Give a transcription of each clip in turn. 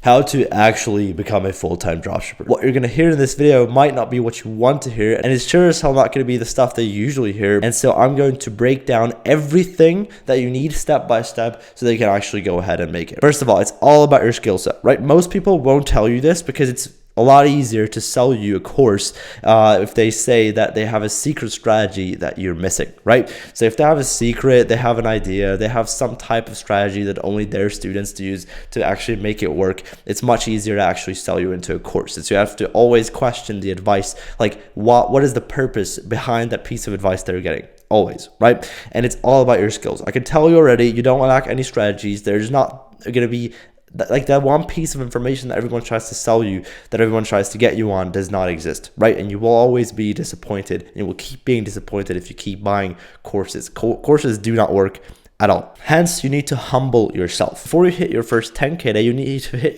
how to actually become a full-time dropshipper. What you're going to hear in this video might not be what you want to hear, and it's sure as hell not going to be the stuff that you usually hear. And so I'm going to break down everything that you need step by step so that you can actually go ahead and make it. First of all, it's all about your skill set, right? Most people won't tell you this because it's a lot easier to sell you a course if they say that they have a secret strategy that you're missing, right? So if they have a secret, they have an idea, they have some type of strategy that only their students use to actually make it work, it's much easier to actually sell you into a course. So you have to always question the advice, like what is the purpose behind that piece of advice they're getting? Always, right? And it's all about your skills. I can tell you already, you don't lack any strategies. There's not going to be like that one piece of information that everyone tries to sell you, that everyone tries to get you on, does not exist, right? And you will always be disappointed, and you will keep being disappointed if you keep buying courses. Courses do not work at all. Hence, you need to humble yourself. Before you hit your first 10K day, you need to hit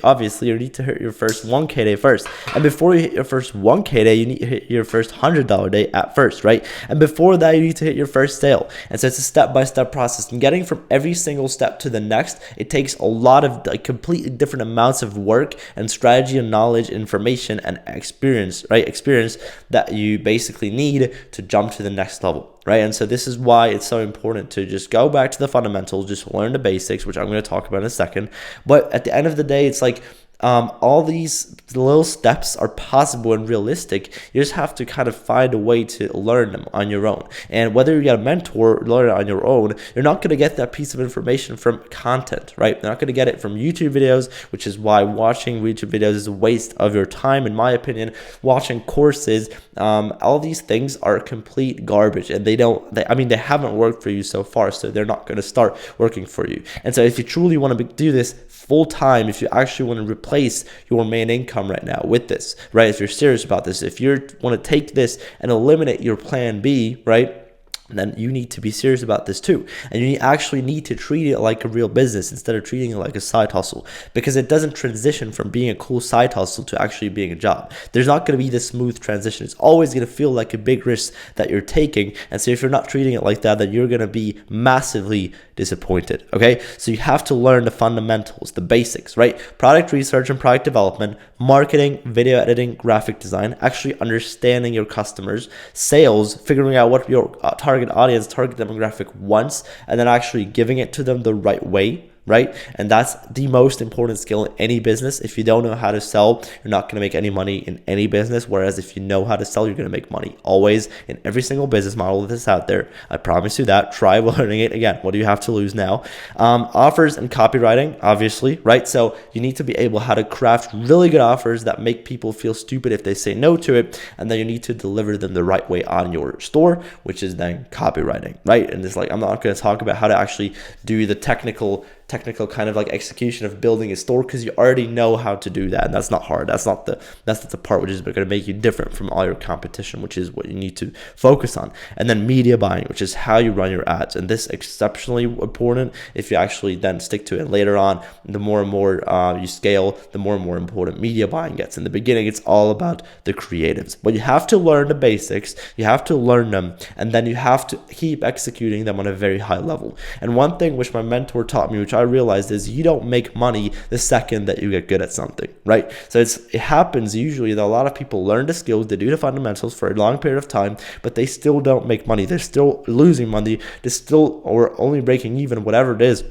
your first 1K day first. And before you hit your first 1K day, you need to hit your first $100 day at first, right? And before that, you need to hit your first sale. And so it's a step-by-step process. And getting from every single step to the next, it takes a lot of like completely different amounts of work and strategy and knowledge, information and experience, right? Experience that you basically need to jump to the next level. Right. And so this is why it's so important to just go back to the fundamentals, just learn the basics, which I'm going to talk about in a second. But at the end of the day, it's like all these little steps are possible and realistic. You just have to kind of find a way to learn them on your own. And whether you get a mentor or learn it on your own, you're not going to get that piece of information from content, right? You're not going to get it from YouTube videos, which is why watching YouTube videos is a waste of your time, in my opinion. Watching courses, all these things are complete garbage, and they haven't worked for you so far, so they're not going to start working for you. And so if you truly want to do this full time, if you actually want to replace your main income right now with this, right? If you're serious about this, if you want to take this and eliminate your plan B, right? Then you need to be serious about this too. And you actually need to treat it like a real business instead of treating it like a side hustle, because it doesn't transition from being a cool side hustle to actually being a job. There's not going to be this smooth transition. It's always going to feel like a big risk that you're taking. And so if you're not treating it like that, then you're going to be massively disappointed. Okay. So you have to learn the fundamentals, the basics, right? Product research and product development, marketing, video editing, graphic design, actually understanding your customers, sales, figuring out what your target audience, target demographic wants, and then actually giving it to them the right way, right? And that's the most important skill in any business. If you don't know how to sell, you're not going to make any money in any business. Whereas if you know how to sell, you're going to make money always in every single business model that's out there. I promise you that. Try learning it. Again, what do you have to lose now? Offers and copywriting, obviously, right? So you need to be able how to craft really good offers that make people feel stupid if they say no to it. And then you need to deliver them the right way on your store, which is then copywriting, right? And it's like, I'm not going to talk about how to actually do the technical kind of like execution of building a store, because you already know how to do that, and that's not hard. That's not the part which is going to make you different from all your competition, which is what you need to focus on. And then media buying, which is how you run your ads, and this is exceptionally important. If you actually then stick to it later on, the more and more you scale, the more and more important media buying gets. In the beginning, it's all about the creatives, but you have to learn the basics, you have to learn them, and then you have to keep executing them on a very high level. And one thing which my mentor taught me, which I realized, is you don't make money the second that you get good at something, right? So it happens usually that a lot of people learn the skills, they do the fundamentals for a long period of time, but they still don't make money. They're still losing money. They're still, or only breaking even, whatever it is.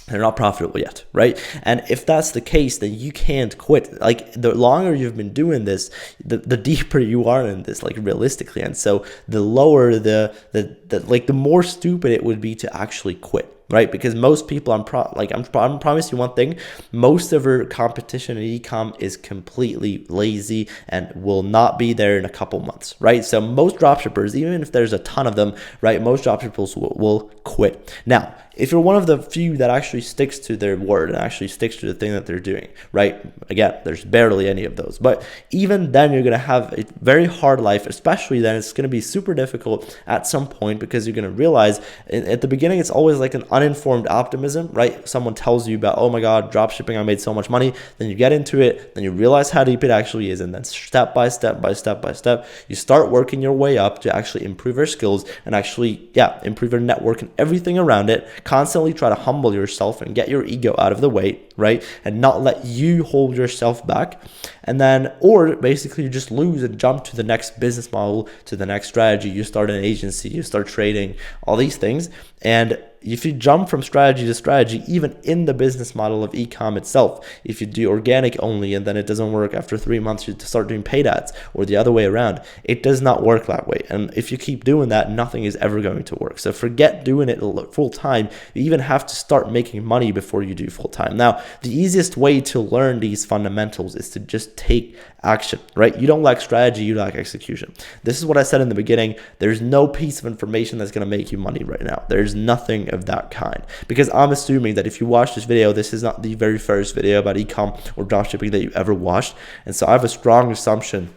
They're not profitable yet, right? And if that's the case, then you can't quit. Like, the longer you've been doing this, the deeper you are in this, like, realistically. And so the lower the more stupid it would be to actually quit, right? Because most people, I'm promise you one thing, most of our competition in e-com is completely lazy and will not be there in a couple months, right? So most dropshippers, even if there's a ton of them, right, most dropshippers will quit. Now, if you're one of the few that actually sticks to their word and actually sticks to the thing that they're doing, right? Again, there's barely any of those. But even then, you're going to have a very hard life, especially then it's going to be super difficult at some point, because you're going to realize at the beginning, it's always like an uninformed optimism, right? Someone tells you about, oh my God, dropshipping, I made so much money. Then you get into it, then you realize how deep it actually is. And then step by step, you start working your way up to actually improve your skills and actually, improve your network and everything around it. Constantly try to humble yourself and get your ego out of the way, right? And not let you hold yourself back. And then, or basically you just lose and jump to the next business model, to the next strategy. You start an agency, you start trading, all these things. And if you jump from strategy to strategy, even in the business model of e-com itself, if you do organic only and then it doesn't work after 3 months, you start doing paid ads, or the other way around, it does not work that way. And if you keep doing that, nothing is ever going to work. So forget doing it full time. You even have to start making money before you do full time. Now, the easiest way to learn these fundamentals is to just take action, right? You don't lack strategy, you lack execution. This is what I said in the beginning. There's no piece of information that's going to make you money right now. There's nothing of that kind, because I'm assuming that if you watch this video, this is not the very first video about e-com or dropshipping that you ever watched. And so I have a strong assumption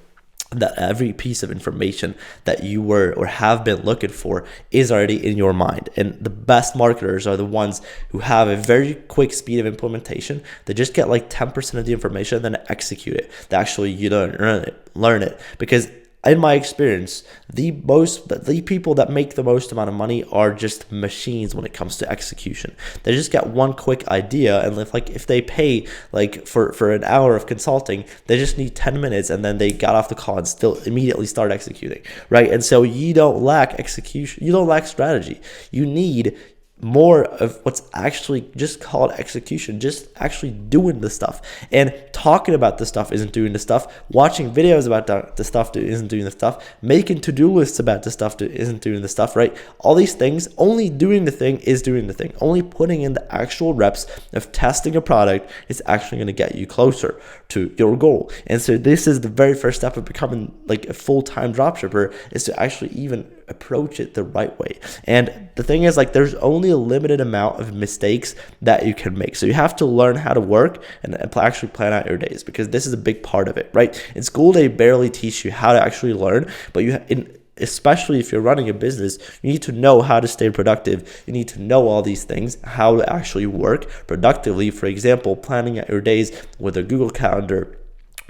that every piece of information that you were or have been looking for is already in your mind. And the best marketers are the ones who have a very quick speed of implementation. They just get like 10% of the information and then execute it. They actually you learn it. Because in my experience, the people that make the most amount of money are just machines when it comes to execution. They just get one quick idea, and if they pay like for an hour of consulting, they just need 10 minutes, and then they got off the call and still immediately start executing, right? And so you don't lack execution, you don't lack strategy. You need more of what's actually just called execution, just actually doing the stuff. And talking about the stuff isn't doing the stuff. Watching videos about the stuff isn't doing the stuff. Making to-do lists about the stuff isn't doing the stuff, right? All these things, only doing the thing is doing the thing. Only putting in the actual reps of testing a product is actually going to get you closer to your goal. And so this is the very first step of becoming like a full-time dropshipper, is to actually even approach it the right way. And the thing is, like, there's only a limited amount of mistakes that you can make. So you have to learn how to work and actually plan out your days, because this is a big part of it, right? In school, they barely teach you how to actually learn, but especially if you're running a business, you need to know how to stay productive. You need to know all these things, how to actually work productively. For example, planning out your days with a Google Calendar,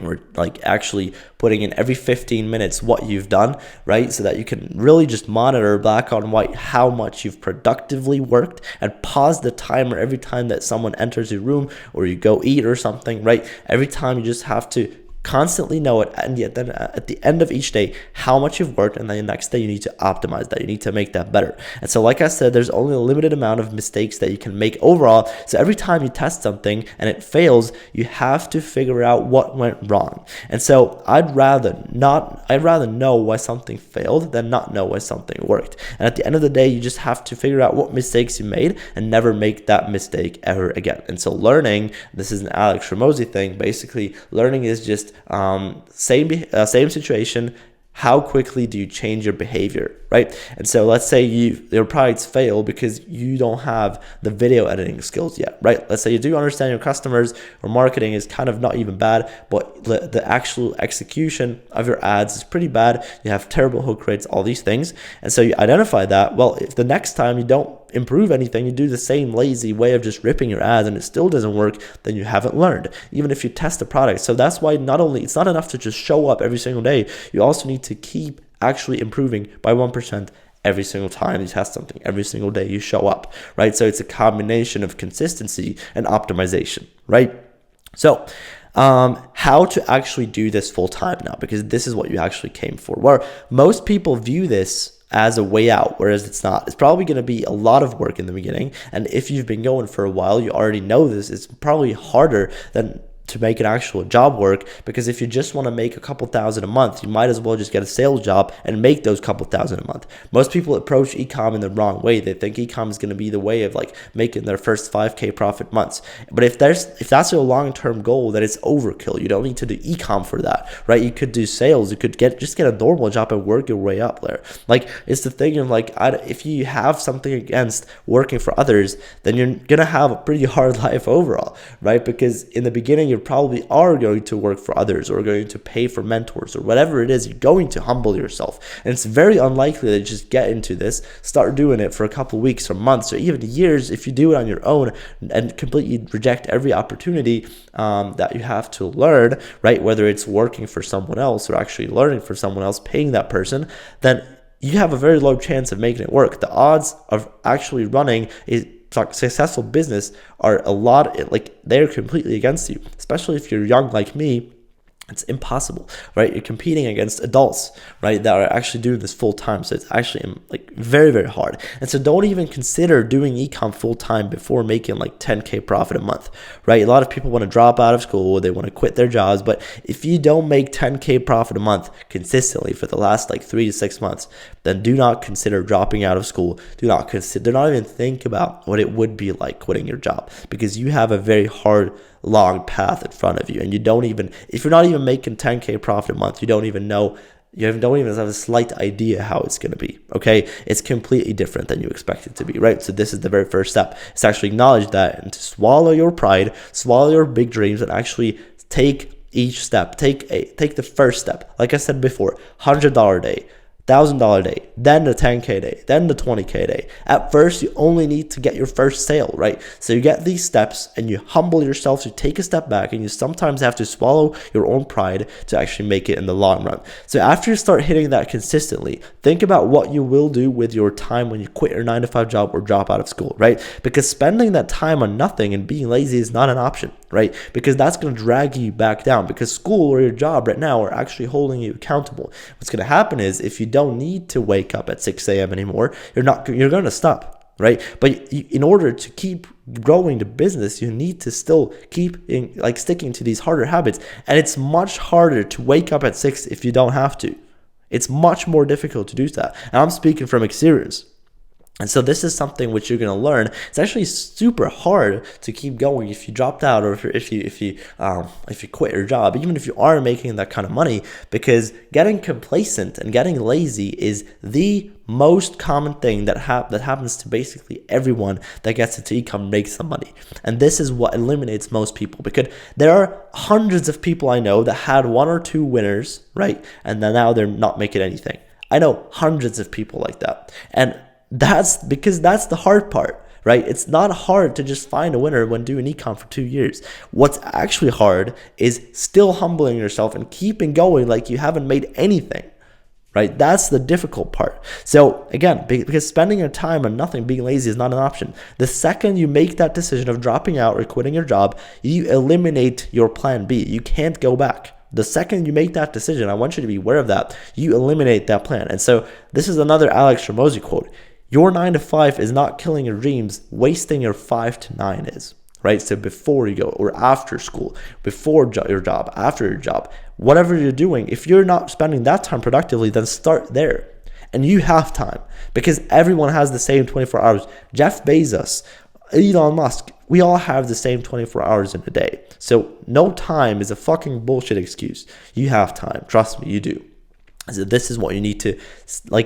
or like actually putting in every 15 minutes what you've done, right? So that you can really just monitor black on white how much you've productively worked, and pause the timer every time that someone enters your room or you go eat or something, right? Every time you just have to constantly know it, and yet then at the end of each day how much you've worked, and then the next day you need to optimize that, you need to make that better. And so like I said, there's only a limited amount of mistakes that you can make overall. So every time you test something and it fails, you have to figure out what went wrong. And so I'd rather know why something failed than not know why something worked. And at the end of the day, you just have to figure out what mistakes you made and never make that mistake ever again. And so learning, this is an Alex Ramosi thing, basically learning is just same situation. How quickly do you change your behavior, right? And so let's say your products fail because you don't have the video editing skills yet, right? Let's say you do understand your customers, or marketing is kind of not even bad, but the actual execution of your ads is pretty bad. You have terrible hook rates, all these things. And so you identify that. Well, if the next time you don't improve anything, you do the same lazy way of just ripping your ads and it still doesn't work, then you haven't learned, even if you test the product. So that's why it's not enough to just show up every single day. You also need to keep actually improving by 1% every single time you test something, every single day you show up, right? So it's a combination of consistency and optimization, right? So how to actually do this full time now, because this is what you actually came for. Where most people view this as a way out, whereas it's not. It's probably going to be a lot of work in the beginning, and if you've been going for a while, you already know this. It's probably harder than to make an actual job work, because if you just want to make a couple thousand a month, you might as well just get a sales job and make those couple thousand a month. Most people approach ecom in the wrong way. They think ecom is going to be the way of like making their first 5K profit months. But if that's your long-term goal, then it's overkill. You don't need to do ecom for that, right? You could do sales. You could just get a normal job and work your way up there. Like, it's the thing of like, if you have something against working for others, then you're gonna have a pretty hard life overall, right? Because in the beginning, you probably are going to work for others, or going to pay for mentors, or whatever it is. You're going to humble yourself, and it's very unlikely that you just get into this, start doing it for a couple weeks or months or even years. If you do it on your own and completely reject every opportunity that you have to learn, right, whether it's working for someone else or actually learning for someone else, paying that person, then you have a very low chance of making it work. The odds of actually running successful business are a lot, like they're completely against you, especially if you're young like me. It's impossible, right? You're competing against adults, right, that are actually doing this full time. So it's actually like very, very hard. And so don't even consider doing ecom full time before making like 10K profit a month, right? A lot of people want to drop out of school, they want to quit their jobs, but if you don't make 10K profit a month consistently for the last like 3 to 6 months, then do not consider dropping out of school. Do not even think about what it would be like quitting your job, because you have a very hard, long path in front of you, and you don't even, if you're not even making 10K profit a month, you don't even know, don't even have a slight idea how it's going to be. Okay, it's completely different than you expect it to be, right? So this is the very first step. It's to actually acknowledge that and to swallow your pride, swallow your big dreams, and actually take each step. Take the first step. Like I said before, $100 a day, $1,000 day, then the 10K day, then the 20K day. At first, you only need to get your first sale, right? So you get these steps and you humble yourself, you take a step back, and you sometimes have to swallow your own pride to actually make it in the long run. So after you start hitting that consistently, think about what you will do with your time when you quit your 9-to-5 job or drop out of school, right? Because spending that time on nothing and being lazy is not an option, right? Because that's going to drag you back down, because school or your job right now are actually holding you accountable. What's going to happen is, if you don't need to wake up at 6 a.m. anymore, you're going to stop, right? But in order to keep growing the business, you need to still keep sticking to these harder habits. And it's much harder to wake up at 6 if you don't have to. It's much more difficult to do that. And I'm speaking from experience. And so this is something which you're going to learn. It's actually super hard to keep going if you dropped out, or if you quit your job, even if you are making that kind of money, because getting complacent and getting lazy is the most common thing that happens to basically everyone that gets into ecom, makes some money. And this is what eliminates most people, because there are hundreds of people I know that had 1 or 2 winners, right? And then now they're not making anything. I know hundreds of people like that. And that's because that's the hard part, right? It's not hard to just find a winner when doing ecom for 2 years. What's actually hard is still humbling yourself and keeping going like you haven't made anything, right? That's the difficult part. So again, because spending your time on nothing, being lazy, is not an option. The second you make that decision of dropping out or quitting your job, you eliminate your plan B. You can't go back. The second you make that decision, I want you to be aware of that, you eliminate that plan. And so this is another Alex Hormozi quote. Your 9-to-5 is not killing your dreams, wasting your 5 to 9 is, right? So before you go, or after school, before your job, after your job, whatever you're doing, if you're not spending that time productively, then start there. And you have time, because everyone has the same 24 hours. Jeff Bezos, Elon Musk, we all have the same 24 hours in a day. So no time is a fucking bullshit excuse. You have time. Trust me, you do. So this is what you need to,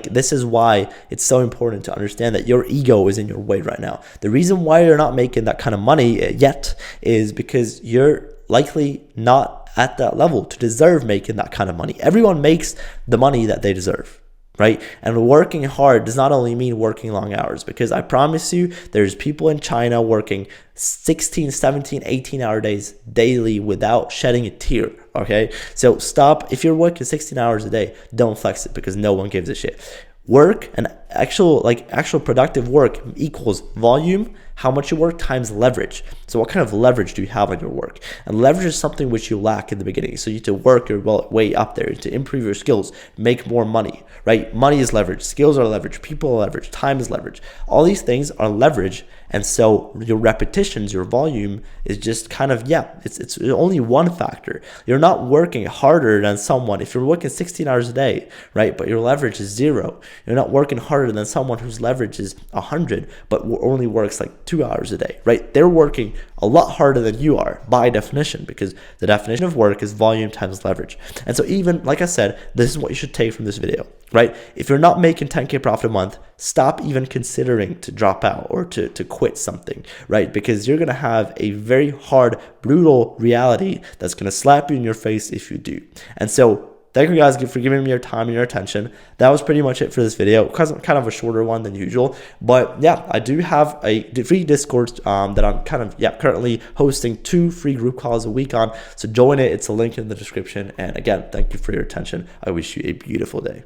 this is why it's so important to understand that your ego is in your way right now. The reason why you're not making that kind of money yet is because you're likely not at that level to deserve making that kind of money. Everyone makes the money that they deserve, right? And working hard does not only mean working long hours, because I promise you, there's people in China working 16, 17, 18-hour days daily without shedding a tear, okay? So stop. If you're working 16 hours a day, don't flex it, because no one gives a shit. Work and actual productive work equals volume, how much you work, times leverage. So what kind of leverage do you have on your work? And leverage is something which you lack in the beginning. So you need to work your way up there to improve your skills, make more money, right? Money is leverage, skills are leverage, people are leverage, time is leverage. All these things are leverage. And so your repetitions, your volume is just kind of, it's only one factor. You're not working harder than someone. If you're working 16 hours a day, right, but your leverage is 0, you're not working harder than someone whose leverage is 100, but only works like 2 hours a day, right? They're working a lot harder than you are by definition, because the definition of work is volume times leverage. And so even, like I said, this is what you should take from this video, right? If you're not making 10K profit a month, stop even considering to drop out or to quit something, right? Because you're going to have a very hard, brutal reality that's going to slap you in your face if you do. And so thank you guys for giving me your time and your attention. That was pretty much it for this video. Kind of a shorter one than usual. But yeah, I do have a free Discord that I'm currently hosting 2 free group calls a week on. So join it. It's a link in the description. And again, thank you for your attention. I wish you a beautiful day.